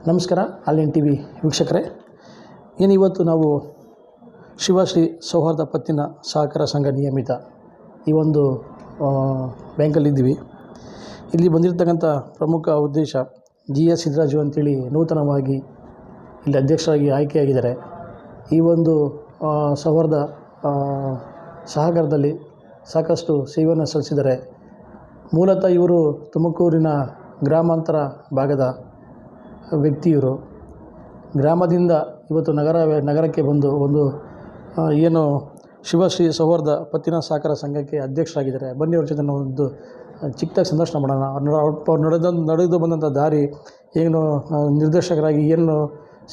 ನಮಸ್ಕಾರ online T V ವೀಕ್ಷಕರೇ, ಇವತ್ತು ನಾವು ಶಿವಶ್ರೀ ಸೌಹಾರ್ದ ಪತ್ತಿನ ಸಹಕಾರ ಸಂಘ ನಿಯಮಿತ ಈ ಒಂದು ಬ್ಯಾಂಕಲ್ಲಿದ್ದೀವಿ. ಇಲ್ಲಿ ಬಂದಿರತಕ್ಕಂಥ ಪ್ರಮುಖ ಉದ್ದೇಶ GS ಸಿದ್ದರಾಜು ಅಂತೇಳಿ ನೂತನವಾಗಿ ಇಲ್ಲಿ ಅಧ್ಯಕ್ಷರಾಗಿ ಆಯ್ಕೆಯಾಗಿದ್ದಾರೆ. ಈ ಒಂದು ಸೌಹಾರ್ದ ಸಹಕಾರದಲ್ಲಿ ಸಾಕಷ್ಟು ಸೇವೆಯನ್ನು ಸಲ್ಲಿಸಿದ್ದಾರೆ. ಮೂಲತಃ ಇವರು ತುಮಕೂರಿನ ಗ್ರಾಮಾಂತರ ಭಾಗದ ವ್ಯಕ್ತಿಯವರು. ಗ್ರಾಮದಿಂದ ಇವತ್ತು ನಗರಕ್ಕೆ ಬಂದು ಒಂದು ಏನು ಶಿವಶ್ರೀ ಸೌಹಾರ್ದ ಪತ್ತಿನ ಸಹಕಾರ ಸಂಘಕ್ಕೆ ಅಧ್ಯಕ್ಷರಾಗಿದ್ದಾರೆ. ಬನ್ನಿ ಅವ್ರ ಜೊತೆ ನಾವು ಒಂದು ಚಿಕ್ಕದಾಗಿ ಸಂದರ್ಶನ ಮಾಡೋಣ. ಅವ್ರು ನಡೆದು ಬಂದಂಥ ದಾರಿ, ಏನು ನಿರ್ದೇಶಕರಾಗಿ ಏನು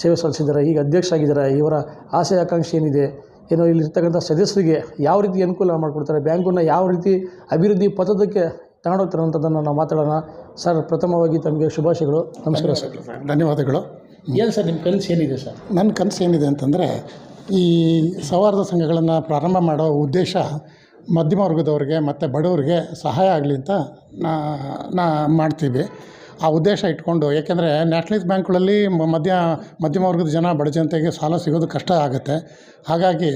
ಸೇವೆ ಸಲ್ಲಿಸಿದ್ದಾರೆ, ಈಗ ಅಧ್ಯಕ್ಷರಾಗಿದ್ದಾರೆ, ಇವರ ಆಸೆ ಆಕಾಂಕ್ಷೆ ಏನಿದೆ, ಏನೋ ಇಲ್ಲಿರ್ತಕ್ಕಂಥ ಸದಸ್ಯರಿಗೆ ಯಾವ ರೀತಿ ಅನುಕೂಲ ಮಾಡಿಕೊಡ್ತಾರೆ, ಬ್ಯಾಂಕನ್ನು ಯಾವ ರೀತಿ ಅಭಿವೃದ್ಧಿ ಪಥದಕ್ಕೆ ತಗೊಂಡೋಗ್ತಾರೆ ಅನ್ನೋಂಥದ್ದನ್ನು ನಾವು ಮಾತಾಡೋಣ. ಸರ್, ಪ್ರಥಮವಾಗಿ ತಮಗೆ ಶುಭಾಶಯಗಳು. ನಮಸ್ಕಾರ ಸರ್. ಧನ್ಯವಾದಗಳು. ಏನು ಸರ್ ನಿಮ್ಮ ಕನಸು ಏನಿದೆ ಸರ್? ನನ್ನ ಕನಸು ಏನಿದೆ ಅಂತಂದರೆ, ಈ ಸೌಹಾರ್ದ ಸಂಘಗಳನ್ನು ಪ್ರಾರಂಭ ಮಾಡೋ ಉದ್ದೇಶ ಮಧ್ಯಮ ವರ್ಗದವ್ರಿಗೆ ಮತ್ತು ಬಡವರಿಗೆ ಸಹಾಯ ಆಗಲಿ ಅಂತ ಮಾಡ್ತೀವಿ. ಆ ಉದ್ದೇಶ ಇಟ್ಕೊಂಡು, ಏಕೆಂದರೆ ನ್ಯಾಷನಲೈಸ್ ಬ್ಯಾಂಕ್ಗಳಲ್ಲಿ ಮಧ್ಯಮ ವರ್ಗದ ಜನ, ಬಡ ಜನತೆಗೆ ಸಾಲ ಸಿಗೋದು ಕಷ್ಟ ಆಗುತ್ತೆ. ಹಾಗಾಗಿ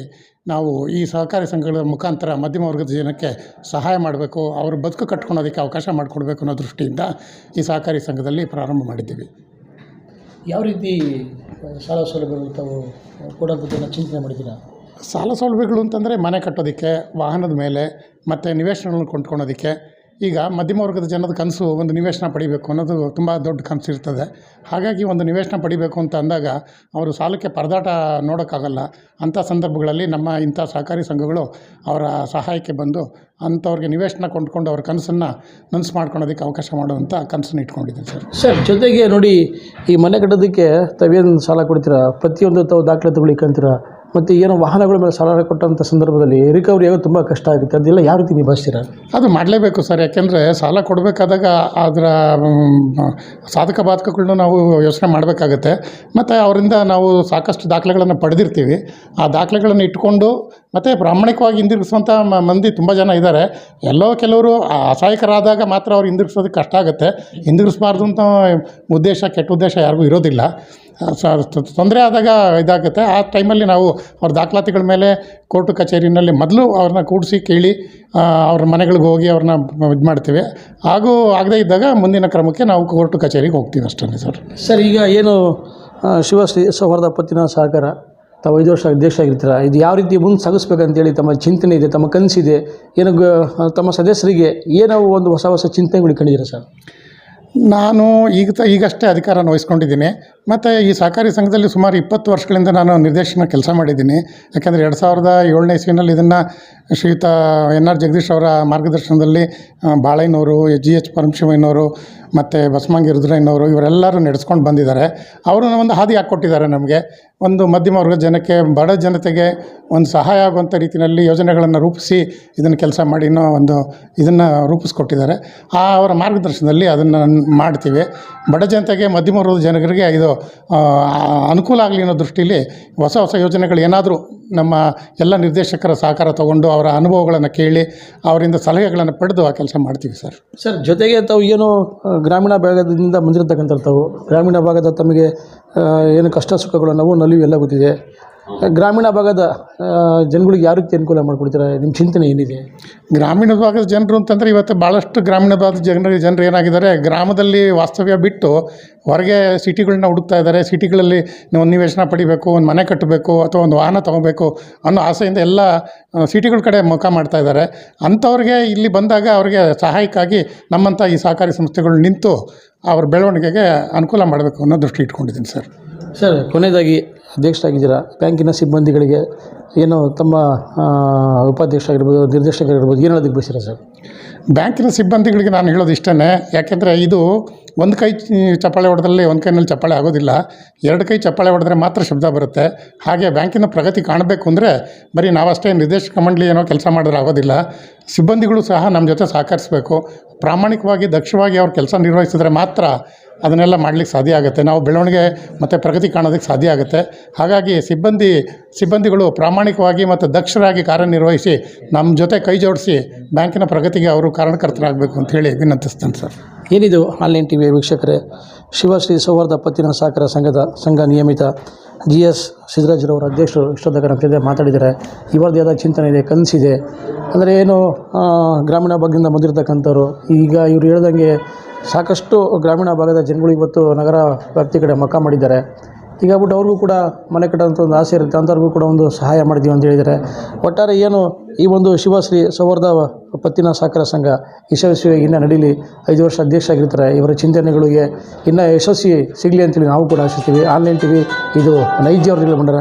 ನಾವು ಈ ಸಹಕಾರಿ ಸಂಘಗಳ ಮುಖಾಂತರ ಮಧ್ಯಮ ವರ್ಗದ ಜನಕ್ಕೆ ಸಹಾಯ ಮಾಡಬೇಕು, ಅವ್ರ ಬದುಕು ಕಟ್ಕೊಳೋದಕ್ಕೆ ಅವಕಾಶ ಮಾಡಿಕೊಡ್ಬೇಕು ಅನ್ನೋ ದೃಷ್ಟಿಯಿಂದ ಈ ಸಹಕಾರಿ ಸಂಘದಲ್ಲಿ ಪ್ರಾರಂಭ ಮಾಡಿದ್ದೀವಿ. ಯಾವ ರೀತಿ ಸಾಲ ಸೌಲಭ್ಯಗಳು ತಾವು ಕೊಡೋದನ್ನು ಚಿಂತನೆ ಮಾಡಿದ್ದೀರಾ? ಸಾಲ ಸೌಲಭ್ಯಗಳು ಅಂತಂದರೆ ಮನೆ ಕಟ್ಟೋದಕ್ಕೆ, ವಾಹನದ ಮೇಲೆ ಮತ್ತು ನಿವೇಶನಗಳನ್ನು ಕೊಂಡ್ಕೊಳೋದಕ್ಕೆ. ಈಗ ಮಧ್ಯಮ ವರ್ಗದ ಜನದ ಕನಸು ಒಂದು ನಿವೇಶನ ಪಡಿಬೇಕು ಅನ್ನೋದು ತುಂಬ ದೊಡ್ಡ ಕನಸು ಇರ್ತದೆ. ಹಾಗಾಗಿ ಒಂದು ನಿವೇಶನ ಪಡಿಬೇಕು ಅಂತ ಅಂದಾಗ ಅವರು ಸಾಲಕ್ಕೆ ಪರದಾಟ ನೋಡೋಕ್ಕಾಗಲ್ಲ. ಅಂಥ ಸಂದರ್ಭಗಳಲ್ಲಿ ನಮ್ಮ ಇಂಥ ಸಹಕಾರಿ ಸಂಘಗಳು ಅವರ ಸಹಾಯಕ್ಕೆ ಬಂದು ಅಂಥವ್ರಿಗೆ ನಿವೇಶನ ಕೊಂಡ್ಕೊಂಡು ಅವ್ರ ಕನಸನ್ನು ನನಸು ಮಾಡ್ಕೊಳೋದಕ್ಕೆ ಅವಕಾಶ ಮಾಡುವಂಥ ಕನಸನ್ನು ಇಟ್ಕೊಂಡಿದ್ದೀನಿ ಸರ್. ಸರ್, ಜೊತೆಗೆ ನೋಡಿ, ಈ ಮನೆ ಕಟ್ಟೋದಕ್ಕೆ ತಾವೇನು ಸಾಲ ಕೊಡ್ತೀರಾ, ಪ್ರತಿಯೊಂದು ತಾವು ದಾಖಲಾತಿಗಳು ಇಕ್ಕಂತೀರಾ, ಮತ್ತು ಏನೋ ವಾಹನಗಳ ಮೇಲೆ ಸಾಲ ಕೊಟ್ಟಂಥ ಸಂದರ್ಭದಲ್ಲಿ ರಿಕವರಿ ಆಗೋದು ತುಂಬ ಕಷ್ಟ ಆಗುತ್ತೆ. ಅದೆಲ್ಲ ಯಾವ ರೀತಿ ನಿಭಾಯಿಸ್ತೀರಾ? ಅದು ಮಾಡಲೇಬೇಕು ಸರ್. ಯಾಕೆಂದರೆ ಸಾಲ ಕೊಡಬೇಕಾದಾಗ ಅದರ ಸಾಧಕ ಬಾಧಕಗಳನ್ನ ನಾವು ಯೋಚನೆ ಮಾಡಬೇಕಾಗತ್ತೆ. ಮತ್ತು ಅವರಿಂದ ನಾವು ಸಾಕಷ್ಟು ದಾಖಲೆಗಳನ್ನು ಪಡೆದಿರ್ತೀವಿ. ಆ ದಾಖಲೆಗಳನ್ನು ಇಟ್ಕೊಂಡು ಮತ್ತು ಪ್ರಾಮಾಣಿಕವಾಗಿ ಹಿಂದಿರುಗಿಸುವಂಥ ಮಂದಿ ತುಂಬ ಜನ ಇದ್ದಾರೆ. ಎಲ್ಲೋ ಕೆಲವರು ಅಸಹಾಯಕರಾದಾಗ ಮಾತ್ರ ಅವ್ರು ಹಿಂದಿರುಗಿಸೋದಕ್ಕೆ ಕಷ್ಟ ಆಗುತ್ತೆ. ಹಿಂದಿರುಗಿಸ್ಬಾರ್ದು ಅಂತ ಉದ್ದೇಶ, ಕೆಟ್ಟ ಉದ್ದೇಶ ಯಾರಿಗೂ ಇರೋದಿಲ್ಲ. ತೊಂದರೆ ಆದಾಗ ಇದಾಗುತ್ತೆ. ಆ ಟೈಮಲ್ಲಿ ನಾವು ಅವ್ರ ದಾಖಲಾತಿಗಳ ಮೇಲೆ ಕೋರ್ಟು ಕಚೇರಿನಲ್ಲಿ ಮೊದಲು ಅವ್ರನ್ನ ಕೂಡಿಸಿ ಕೇಳಿ ಅವ್ರ ಮನೆಗಳಿಗೆ ಹೋಗಿ ಅವ್ರನ್ನ ಇದು ಮಾಡ್ತೀವಿ. ಹಾಗೂ ಆಗದೇ ಇದ್ದಾಗ ಮುಂದಿನ ಕ್ರಮಕ್ಕೆ ನಾವು ಕೋರ್ಟು ಕಚೇರಿಗೆ ಹೋಗ್ತೀವಿ ಅಷ್ಟೇ ಸರ್. ಸರ್, ಈಗ ಏನು ಶಿವಶ್ರೀ ಸೌಹಾರ್ದ ಪತ್ತಿನ ಸಹಕಾರ ತಾವು 5 ವರ್ಷ ಅಧ್ಯಕ್ಷ ಆಗಿರ್ತೀರ, ಇದು ಯಾವ ರೀತಿ ಮುಂದೆ ಸಾಗಿಸ್ಬೇಕಂತೇಳಿ ತಮ್ಮ ಚಿಂತನೆ ಇದೆ, ತಮ್ಮ ಕನಸಿದೆ, ಏನು ತಮ್ಮ ಸದಸ್ಯರಿಗೆ ಏನೋ ಒಂದು ಹೊಸ ಚಿಂತನೆಗಳು ಇಟ್ಕೊಂಡಿದ್ದೀರಾ ಸರ್? ನಾನು ಈಗಷ್ಟೇ ಅಧಿಕಾರನ ವಹಿಸ್ಕೊಂಡಿದ್ದೀನಿ. ಮತ್ತು ಈ ಸಹಕಾರಿ ಸಂಘದಲ್ಲಿ ಸುಮಾರು 20 ವರ್ಷಗಳಿಂದ ನಾನು ನಿರ್ದೇಶನ ಕೆಲಸ ಮಾಡಿದ್ದೀನಿ. ಯಾಕೆಂದರೆ 2007ನೇ ಇಸ್ವಿನಲ್ಲಿ ಇದನ್ನು ಶ್ರೀಯುತ NR ಜಗದೀಶ್ ಅವರ ಮಾರ್ಗದರ್ಶನದಲ್ಲಿ ಬಾಳಯ್ಯನವರು, GH ಪರಮಶಿವಯ್ಯನವರು ಮತ್ತು ಬಸವಂಗಿ ರುದ್ರಯ್ಯನವರು ಇವರೆಲ್ಲರೂ ನಡೆಸ್ಕೊಂಡು ಬಂದಿದ್ದಾರೆ. ಅವರು ಒಂದು ಹಾದಿ ಹಾಕ್ಕೊಟ್ಟಿದ್ದಾರೆ ನಮಗೆ. ಒಂದು ಮಧ್ಯಮ ವರ್ಗದ ಜನಕ್ಕೆ, ಬಡ ಜನತೆಗೆ ಒಂದು ಸಹಾಯ ಆಗುವಂಥ ರೀತಿಯಲ್ಲಿ ಯೋಜನೆಗಳನ್ನು ರೂಪಿಸಿ ಇದನ್ನು ಕೆಲಸ ಮಾಡಿ ಇದನ್ನು ರೂಪಿಸ್ಕೊಟ್ಟಿದ್ದಾರೆ. ಅವರ ಮಾರ್ಗದರ್ಶನದಲ್ಲಿ ಅದನ್ನು ಮಾಡ್ತೀವಿ. ಬಡ ಜನತೆಗೆ, ಮಧ್ಯಮ ವರ್ಗದ ಜನರಿಗೆ ಇದು ಅನುಕೂಲ ಆಗಲಿ ಅನ್ನೋ ದೃಷ್ಟಿಯಲ್ಲಿ ಹೊಸ ಯೋಜನೆಗಳು ಏನಾದರೂ ನಮ್ಮ ಎಲ್ಲ ನಿರ್ದೇಶಕರ ಸಹಕಾರ ತಗೊಂಡು ಅವರ ಅನುಭವಗಳನ್ನು ಕೇಳಿ ಅವರಿಂದ ಸಲಹೆಗಳನ್ನು ಪಡೆದು ಆ ಕೆಲಸ ಮಾಡ್ತೀವಿ ಸರ್. ಸರ್, ಜೊತೆಗೆ ತಾವು ಏನು ಗ್ರಾಮೀಣ ಭಾಗದಿಂದ ಬಂದಿರತಕ್ಕಂಥ ತಾವು ಗ್ರಾಮೀಣ ಭಾಗದ ತಮಗೆ ಏನು ಕಷ್ಟ ಸುಖಗಳು ನಲಿವು ಎಲ್ಲ ಗೊತ್ತಿದೆ. ಗ್ರಾಮೀಣ ಭಾಗದ ಜನಗಳಿಗೆ ಯಾವ ರೀತಿ ಅನುಕೂಲ ಮಾಡಿಕೊಡ್ತೀರಾ? ನಿಮ್ಮ ಚಿಂತನೆ ಏನಿದೆ? ಗ್ರಾಮೀಣ ಭಾಗದ ಜನರು ಅಂತಂದರೆ ಇವತ್ತು ಭಾಳಷ್ಟು ಗ್ರಾಮೀಣ ಭಾಗದ ಜನರು ಏನಾಗಿದ್ದಾರೆ, ಗ್ರಾಮದಲ್ಲಿ ವಾಸ್ತವ್ಯ ಬಿಟ್ಟು ಹೊರಗೆ ಸಿಟಿಗಳನ್ನ ಹುಡುಕ್ತಾ ಇದ್ದಾರೆ. ಸಿಟಿಗಳಲ್ಲಿ ಒಂದು ನಿವೇಶನ ಪಡಿಬೇಕು, ಒಂದು ಮನೆ ಕಟ್ಟಬೇಕು, ಅಥವಾ ಒಂದು ವಾಹನ ತೊಗೋಬೇಕು ಅನ್ನೋ ಆಸೆಯಿಂದ ಎಲ್ಲ ಸಿಟಿಗಳ ಕಡೆ ಮುಖ ಮಾಡ್ತಾ ಇದ್ದಾರೆ. ಅಂಥವ್ರಿಗೆ ಇಲ್ಲಿ ಬಂದಾಗ ಅವ್ರಿಗೆ ಸಹಾಯಕ್ಕಾಗಿ ನಮ್ಮಂಥ ಈ ಸಹಕಾರಿ ಸಂಸ್ಥೆಗಳು ನಿಂತು ಅವ್ರ ಬೆಳವಣಿಗೆಗೆ ಅನುಕೂಲ ಮಾಡಬೇಕು ಅನ್ನೋ ದೃಷ್ಟಿ ಇಟ್ಕೊಂಡಿದ್ದೀನಿ ಸರ್. ಸರ್, ಕೊನೆಯದಾಗಿ ಅಧ್ಯಕ್ಷರಾಗಿದ್ದೀರಾ, ಬ್ಯಾಂಕಿನ ಸಿಬ್ಬಂದಿಗಳಿಗೆ ಏನು ತಮ್ಮ ಉಪಾಧ್ಯಕ್ಷರಾಗಿರ್ಬೋದು, ನಿರ್ದೇಶಕರಾಗಿರ್ಬೋದು, ಏನು ಹೇಳೋದಕ್ಕೆ ಬಯಸ್ತೀರಾ ಸರ್? ಬ್ಯಾಂಕಿನ ಸಿಬ್ಬಂದಿಗಳಿಗೆ ನಾನು ಹೇಳೋದು ಇಷ್ಟೇ. ಯಾಕೆಂದರೆ ಇದು ಒಂದು ಕೈ ಚಪ್ಪಾಳೆ ಹೊಡೆದಲ್ಲಿ ಒಂದು ಕೈನಲ್ಲಿ ಚಪ್ಪಾಳೆ ಆಗೋದಿಲ್ಲ. 2 ಕೈ ಚಪ್ಪಾಳೆ ಹೊಡೆದ್ರೆ ಮಾತ್ರ ಶಬ್ದ ಬರುತ್ತೆ. ಹಾಗೆ ಬ್ಯಾಂಕಿನ ಪ್ರಗತಿ ಕಾಣಬೇಕು ಅಂದರೆ ಬರೀ ನಾವಷ್ಟೇ ನಿರ್ದೇಶಕ ಮಂಡಳಿ ಏನೋ ಕೆಲಸ ಮಾಡಿದ್ರೆ ಆಗೋದಿಲ್ಲ. ಸಿಬ್ಬಂದಿಗಳು ಸಹ ನಮ್ಮ ಜೊತೆ ಸಹಕರಿಸಬೇಕು. ಪ್ರಾಮಾಣಿಕವಾಗಿ, ದಕ್ಷವಾಗಿ ಅವ್ರ ಕೆಲಸ ನಿರ್ವಹಿಸಿದ್ರೆ ಮಾತ್ರ ಅದನ್ನೆಲ್ಲ ಮಾಡಲಿಕ್ಕೆ ಸಾಧ್ಯ ಆಗುತ್ತೆ. ನಾವು ಬೆಳವಣಿಗೆ ಮತ್ತು ಪ್ರಗತಿ ಕಾಣೋದಕ್ಕೆ ಸಾಧ್ಯ ಆಗುತ್ತೆ. ಹಾಗಾಗಿ ಸಿಬ್ಬಂದಿಗಳು ಪ್ರಾಮಾಣಿಕವಾಗಿ ಮತ್ತು ದಕ್ಷರಾಗಿ ಕಾರ್ಯನಿರ್ವಹಿಸಿ ನಮ್ಮ ಜೊತೆ ಕೈ ಜೋಡಿಸಿ ಬ್ಯಾಂಕಿನ ಪ್ರಗತಿಗೆ ಅವರು ಕಾರಣಕರ್ತರಾಗಬೇಕು ಅಂಥೇಳಿ ವಿನಂತಿಸ್ತೇನೆ ಸರ್. ಏನಿದು ಆನ್ಲೈನ್ ಟಿ ವಿ ವೀಕ್ಷಕರೇ, ಶಿವಶ್ರೀ ಸೌಹಾರ್ದ ಪತ್ತಿನ ಸಹಕಾರ ಸಂಘ ನಿಯಮಿತ GS ಸಿದ್ದರಾಜರವರ ಅಧ್ಯಕ್ಷರು ಇಷ್ಟೊಂದಾಗ ನಮ್ಮ ಜೊತೆ ಮಾತಾಡಿದ್ದಾರೆ. ಇವರದೇ ಆದ ಚಿಂತನೆ ಇದೆ, ಕನಸಿದೆ. ಅಂದರೆ ಏನು ಗ್ರಾಮೀಣ ಭಾಗದಿಂದ ಬಂದಿರತಕ್ಕಂಥವ್ರು ಈಗ ಇವರು ಹೇಳ್ದಂಗೆ ಸಾಕಷ್ಟು ಗ್ರಾಮೀಣ ಭಾಗದ ಜನಗಳು ಇವತ್ತು ನಗರ ವ್ಯಾಪ್ತಿ ಕಡೆ ಮಕ್ಕ ಮಾಡಿದ್ದಾರೆ. ಹೀಗಾಗ್ಬಿಟ್ಟು ಅವ್ರಿಗೂ ಕೂಡ ಮನೆ ಕಟ್ಟೋಂಥ ಒಂದು ಆಸೆ ಇರುತ್ತೆ, ಅಂಥವ್ರಿಗೂ ಕೂಡ ಒಂದು ಸಹಾಯ ಮಾಡಿದ್ದೀವಿ ಅಂತ ಹೇಳಿದ್ದಾರೆ. ಒಟ್ಟಾರೆ ಏನು ಈ ಒಂದು ಶಿವಶ್ರೀ ಸೌಹಾರ್ದ ಪತ್ತಿನ ಸಹಕಾರ ಸಂಘ ಯಶಸ್ವಿಯಾಗಿ ಇನ್ನೂ ನಡೀಲಿ. 5 ವರ್ಷ ಅಧ್ಯಕ್ಷ ಆಗಿರ್ತಾರೆ. ಇವರ ಚಿಂತನೆಗಳಿಗೆ ಇನ್ನೂ ಯಶಸ್ವಿ ಸಿಗಲಿ ಅಂತೇಳಿ ನಾವು ಕೂಡ ಆಶಿಸ್ತೀವಿ. ಆನ್ಲೈನ್ TV ಇದು ನೈಜ ಅವ್ರ ಬಂಡಾರ.